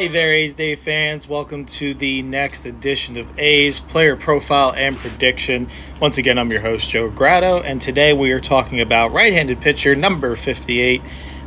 Hey there, A's Day fans. Welcome to the next edition of A's Player Profile and Prediction. Once again, I'm your host, Joe Grotto, and today we are talking about right-handed pitcher number 58,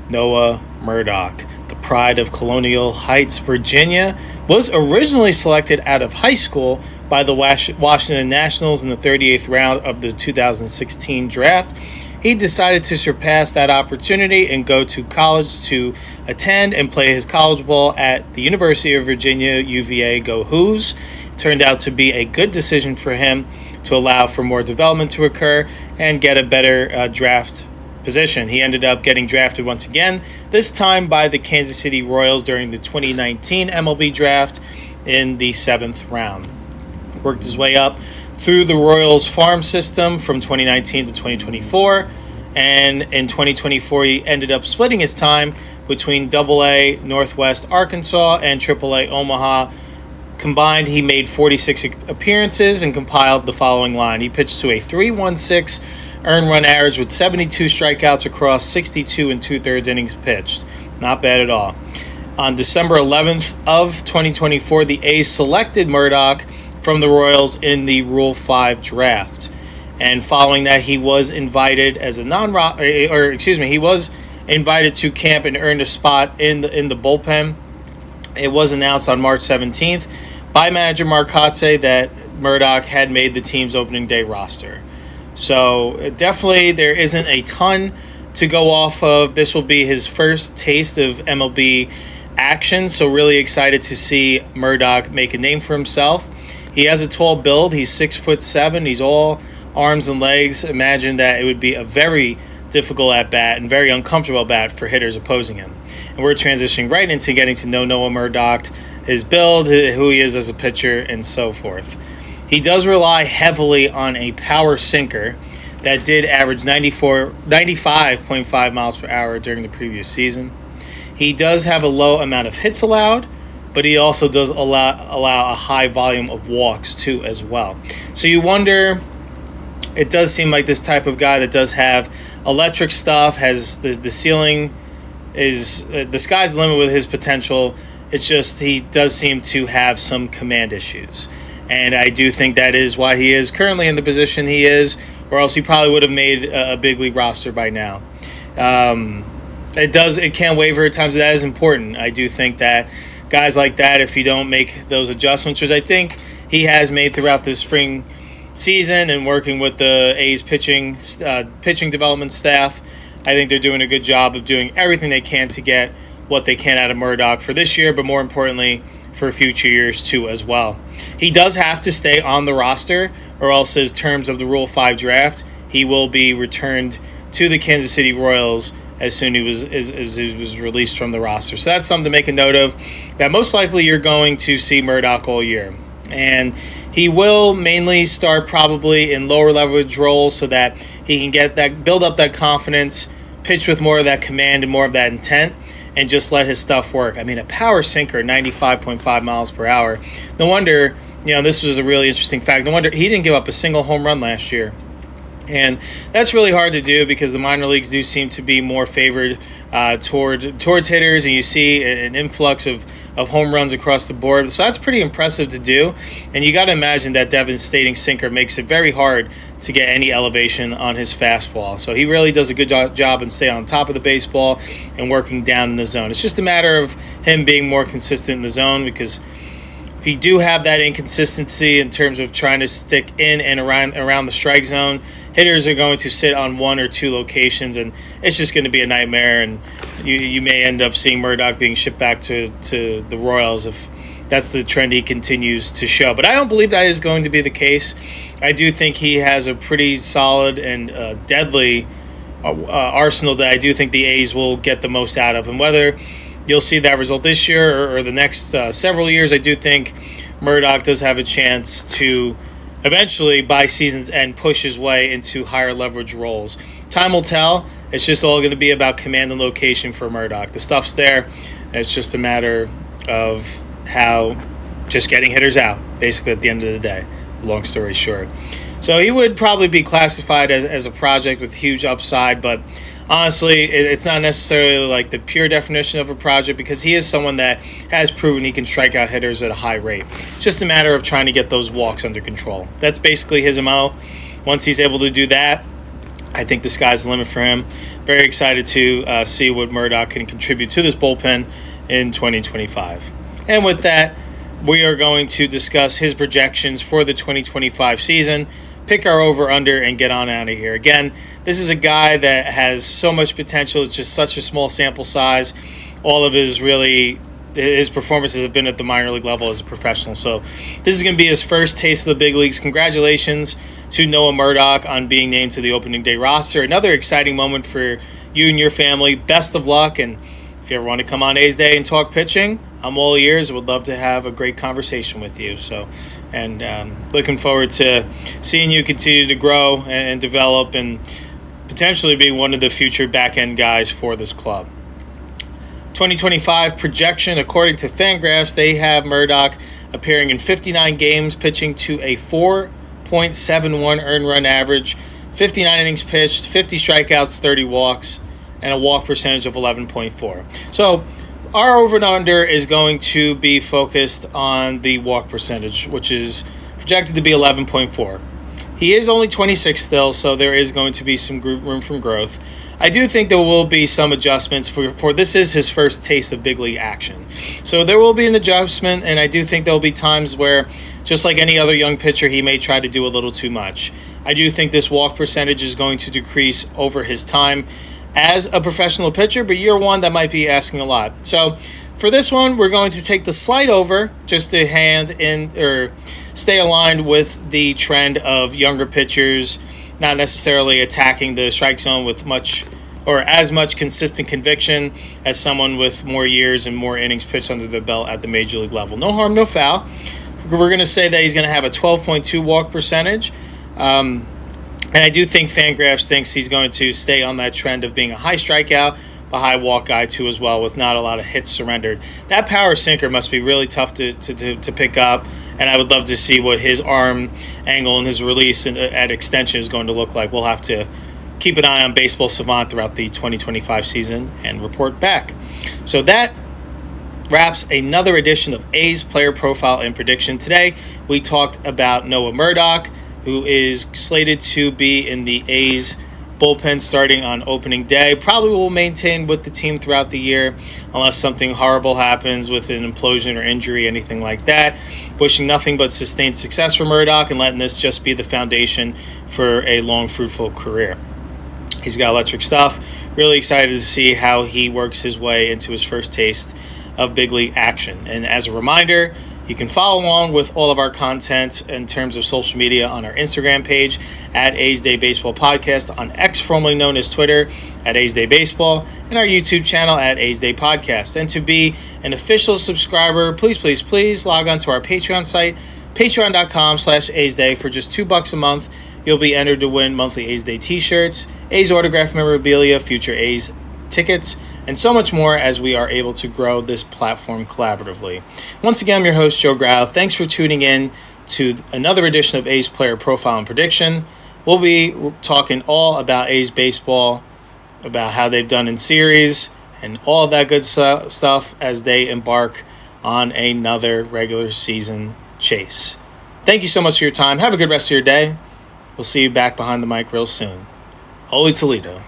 Noah Murdock. The pride of Colonial Heights, Virginia, was originally selected out of high school by the Washington Nationals in the 38th round of the 2016 draft. He decided to surpass that opportunity and go to college to attend and play his college ball at the University of Virginia, UVA. Go Hoos. It turned out to be a good decision for him to allow for more development to occur and get a better draft position. He ended up getting drafted once again, this time by the Kansas City Royals during the 2019 MLB draft in the 7th round. Worked his way up through the Royals farm system from 2019 to 2024, and in 2024 he ended up splitting his time between AA Northwest Arkansas and AAA Omaha. Combined, he made 46 appearances and compiled the following line. He pitched to a 3.16 earned run average with 72 strikeouts across 62 and two-thirds innings pitched. Not bad at all. On December 11th of 2024, the A's selected Murdock from the Royals in the Rule 5 draft. And following that, he was invited as a he was invited to camp and earned a spot in the bullpen. It was announced on March 17th by manager Mark Kotze that Murdock had made the team's opening day roster. So definitely there isn't a ton to go off of. This will be his first taste of MLB action, so really excited to see Murdock make a name for himself. He has a tall build. He's 6'7". He's all arms and legs. Imagine that it would be a very difficult at-bat and very uncomfortable at-bat for hitters opposing him. And we're transitioning right into getting to know Noah Murdock, his build, who he is as a pitcher, and so forth. He does rely heavily on a power sinker that did average 95.5 miles per hour during the previous season. He does have a low amount of hits allowed, but he also does allow a high volume of walks too as well. So you wonder, it does seem like this type of guy that does have electric stuff, has the ceiling is, the sky's the limit with his potential. It's just he does seem to have some command issues. And I do think that is why he is currently in the position he is, or else he probably would have made a big league roster by now. It can waver at times. That is important. I do think that guys like that, if you don't make those adjustments, which I think he has made throughout this spring season and working with the A's pitching development staff, I think they're doing a good job of doing everything they can to get what they can out of Murdock for this year, but more importantly, for future years too as well. He does have to stay on the roster, or else as terms of the Rule 5 draft, he will be returned to the Kansas City Royals as soon as he was released from the roster. So that's something to make a note of, that most likely you're going to see Murdock all year. And he will mainly start probably in lower leverage roles so that he can build up that confidence, pitch with more of that command and more of that intent, and just let his stuff work. I mean, a power sinker, 95.5 miles per hour. No wonder, this was a really interesting fact. No wonder he didn't give up a single home run last year. And that's really hard to do because the minor leagues do seem to be more favored towards hitters, and you see an influx of home runs across the board. So that's pretty impressive to do. And you got to imagine that devastating sinker makes it very hard to get any elevation on his fastball. So he really does a good job and stay on top of the baseball and working down in the zone. It's just a matter of him being more consistent in the zone, because if you do have that inconsistency in terms of trying to stick in and around the strike zone, hitters are going to sit on one or two locations, and it's just going to be a nightmare, and you may end up seeing Murdock being shipped back to the Royals if that's the trend he continues to show. But I don't believe that is going to be the case. I do think he has a pretty solid and deadly arsenal that I do think the A's will get the most out of. And whether you'll see that result this year or the next several years, I do think Murdock does have a chance to eventually, by season's end, push his way into higher leverage roles. Time will tell. It's just all going to be about command and location for Murdock. The stuff's there. It's just a matter of how just getting hitters out, basically, at the end of the day. Long story short. So he would probably be classified as a project with huge upside, but honestly, it's not necessarily like the pure definition of a project because he is someone that has proven he can strike out hitters at a high rate. It's just a matter of trying to get those walks under control. That's basically his MO. Once he's able to do that, I think the sky's the limit for him. Very excited to see what Murdock can contribute to this bullpen in 2025. And with that, we are going to discuss his projections for the 2025 season, pick our over-under, and get on out of here. Again, this is a guy that has so much potential. It's just such a small sample size. All of his performances have been at the minor league level as a professional. So this is going to be his first taste of the big leagues. Congratulations to Noah Murdock on being named to the opening day roster. Another exciting moment for you and your family. Best of luck. And if you ever want to come on A's Day and talk pitching, I'm all ears. Would love to have a great conversation with you. Looking forward to seeing you continue to grow and develop and potentially be one of the future back-end guys for this club. 2025 projection, according to Fangraphs, they have Murdock appearing in 59 games, pitching to a 4.71 earned run average, 59 innings pitched, 50 strikeouts, 30 walks, and a walk percentage of 11.4. So our over and under is going to be focused on the walk percentage, which is projected to be 11.4. He is only 26 still, so there is going to be some room for growth. I do think there will be some adjustments for this is his first taste of big league action. So there will be an adjustment, and I do think there will be times where, just like any other young pitcher, he may try to do a little too much. I do think this walk percentage is going to decrease over his time as a professional pitcher, but year one, that might be asking a lot. So for this one, we're going to take the slight over just to stay aligned with the trend of younger pitchers not necessarily attacking the strike zone with as much consistent conviction as someone with more years and more innings pitched under the belt at the major league level. No harm, no foul. We're going to say that he's going to have a 12.2 walk percentage. And I do think Fangraphs thinks he's going to stay on that trend of being a high strikeout, a high walk guy too as well, with not a lot of hits surrendered. That power sinker must be really tough to pick up, and I would love to see what his arm angle and his release at extension is going to look like. We'll have to keep an eye on Baseball Savant throughout the 2025 season and report back. So that wraps another edition of A's Player Profile and Prediction. Today we talked about Noah Murdock, who is slated to be in the A's bullpen starting on opening day. Probably will maintain with the team throughout the year unless something horrible happens with an implosion or injury, anything like that. Wishing nothing but sustained success for Murdock and letting this just be the foundation for a long, fruitful career. He's got electric stuff. Really excited to see how he works his way into his first taste of big league action. And as a reminder, you can follow along with all of our content in terms of social media on our Instagram page at A's Day Baseball Podcast, on X, formerly known as Twitter, at A's Day Baseball, and our YouTube channel at A's Day Podcast. And to be an official subscriber, please log on to our Patreon site, patreon.com/A's Day. For just $2 a month, you'll be entered to win monthly A's Day t-shirts, A's autograph memorabilia, future A's tickets, and so much more as we are able to grow this platform collaboratively. Once again, I'm your host, Joe Grau. Thanks for tuning in to another edition of A's Player Profile and Prediction. We'll be talking all about A's baseball, about how they've done in series, and all of that good stuff as they embark on another regular season chase. Thank you so much for your time. Have a good rest of your day. We'll see you back behind the mic real soon. Holy Toledo.